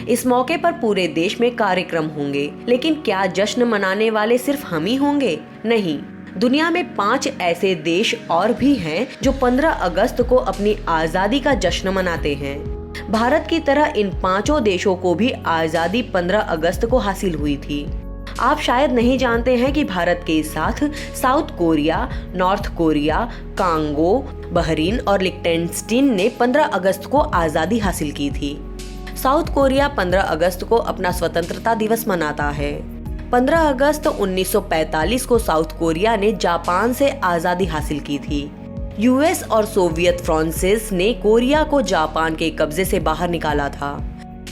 इस मौके पर पूरे देश में कार्यक्रम होंगे, लेकिन क्या जश्न मनाने वाले सिर्फ हम ही होंगे? नहीं, दुनिया में 5 ऐसे देश और भी हैं जो 15 अगस्त को अपनी आजादी का जश्न मनाते हैं। भारत की तरह इन 5 देशों को भी आजादी 15 अगस्त को हासिल हुई थी। आप शायद नहीं जानते हैं कि भारत के साथ south Korea, north Korea, Congo, Bahrain और लिechtenstein ने 15 अगस्त को आजादी हासिल की थी। साउथ कोरिया 15 अगस्त को अपना स्वतंत्रता दिवस मनाता है। 15 अगस्त 1945 को साउथ कोरिया ने जापान से आजादी हासिल की थी। यूएस और सोवियत फ्रांसेस ने कोरिया को जापान के कब्जे से बाहर निकाला था।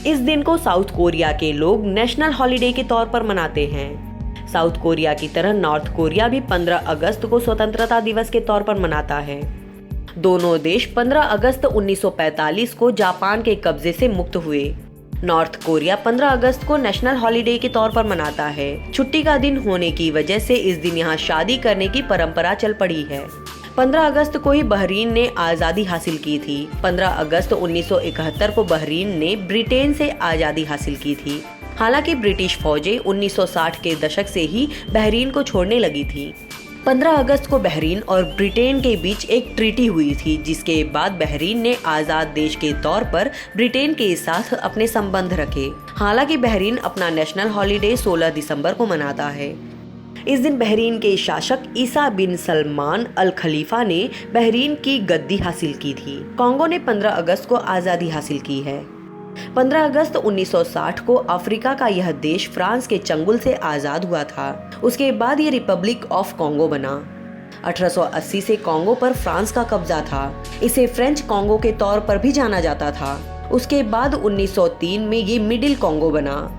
इस दिन को साउथ कोरिया के लोग नेशनल हॉलिडे के तौर पर मनाते हैं। साउथ कोरिया की तरह नॉर्थ कोरिया भी 15 अगस्त को स्वतंत्रता दिवस के तौर पर मनाता है। दोनों देश 15 अगस्त 1945 को जापान के कब्जे से मुक्त हुए। नॉर्थ कोरिया 15 अगस्त को नेशनल हॉलिडे के तौर पर मनाता है। छुट्टी का दिन होने की वजह से इस दिन यहाँ शादी करने की परंपरा चल पड़ी है। 15 अगस्त को ही बहरीन ने आजादी हासिल की थी। 15 अगस्त 1971 को बहरीन ने ब्रिटेन से आजादी हासिल की थी। हालांकि ब्रिटिश फौजें 1960 के दशक से ही बहरीन को छोड़ने लगी थी। 15 अगस्त को बहरीन और ब्रिटेन के बीच एक ट्रीटी हुई थी, जिसके बाद बहरीन ने आजाद देश के तौर पर ब्रिटेन के साथ अपने संबंध रखे। हालांकि बहरीन अपना नेशनल हॉलिडे 16 दिसंबर को मनाता है। इस दिन बहरीन के शासक ईसा बिन सलमान अल खलीफा ने बहरीन की गद्दी हासिल की थी। कांगो ने 15 अगस्त को आजादी हासिल की है। 15 अगस्त 1960 को अफ्रीका का यह देश फ्रांस के चंगुल से आजाद हुआ था। उसके बाद ये रिपब्लिक ऑफ कांगो बना। 1880 से कांगो पर फ्रांस का कब्जा था। इसे फ्रेंच कांगो के तौर पर भी जाना जाता था। उसके बाद 1903 में ये मिडिल कांगो बना।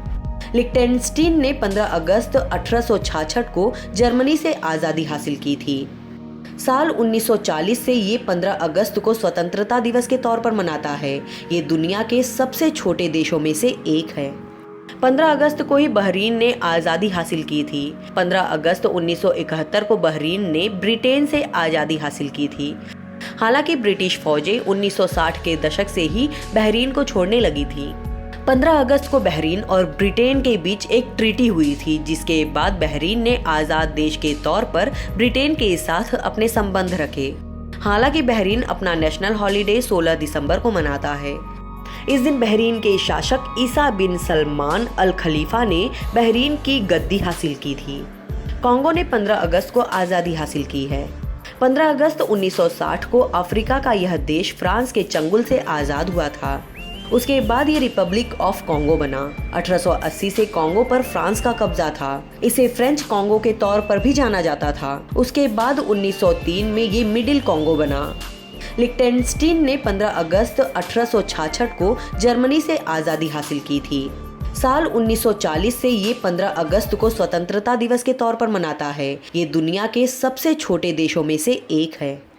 लिechtenstein ने 15 अगस्त 1866 को जर्मनी से आजादी हासिल की थी। साल 1940 से ये 15 अगस्त को स्वतंत्रता दिवस के तौर पर मनाता है। ये दुनिया के सबसे छोटे देशों में से एक है। 15 अगस्त को ही बहरीन ने आजादी हासिल की थी। 15 अगस्त 1971 को बहरीन ने ब्रिटेन से आजादी हासिल की थी। हालांकि ब्रिटिश फौजें 1960 के दशक से ही बहरीन को छोड़ने लगी थी। 15 अगस्त को बहरीन और ब्रिटेन के बीच एक ट्रीटी हुई थी, जिसके बाद बहरीन ने आजाद देश के तौर पर ब्रिटेन के साथ अपने संबंध रखे। हालांकि बहरीन अपना नेशनल हॉलिडे 16 दिसंबर को मनाता है। इस दिन बहरीन के शासक ईसा बिन सलमान अल खलीफा ने बहरीन की गद्दी हासिल की थी। कांगो ने 15 अगस्त को आजादी हासिल की है। 15 अगस्त 1960 को अफ्रीका का यह देश फ्रांस के चंगुल से आजाद हुआ था। उसके बाद ये रिपब्लिक ऑफ कांगो बना। 1880 से कांगो पर फ्रांस का कब्जा था। इसे फ्रेंच कांगो के तौर पर भी जाना जाता था। उसके बाद 1903 में ये मिडिल कांगो बना। लिechtenstein ने 15 अगस्त 1866 को जर्मनी से आजादी हासिल की थी। साल 1940 से ये 15 अगस्त को स्वतंत्रता दिवस के तौर पर मनाता है। ये दुनिया के सबसे छोटे देशों में से एक है।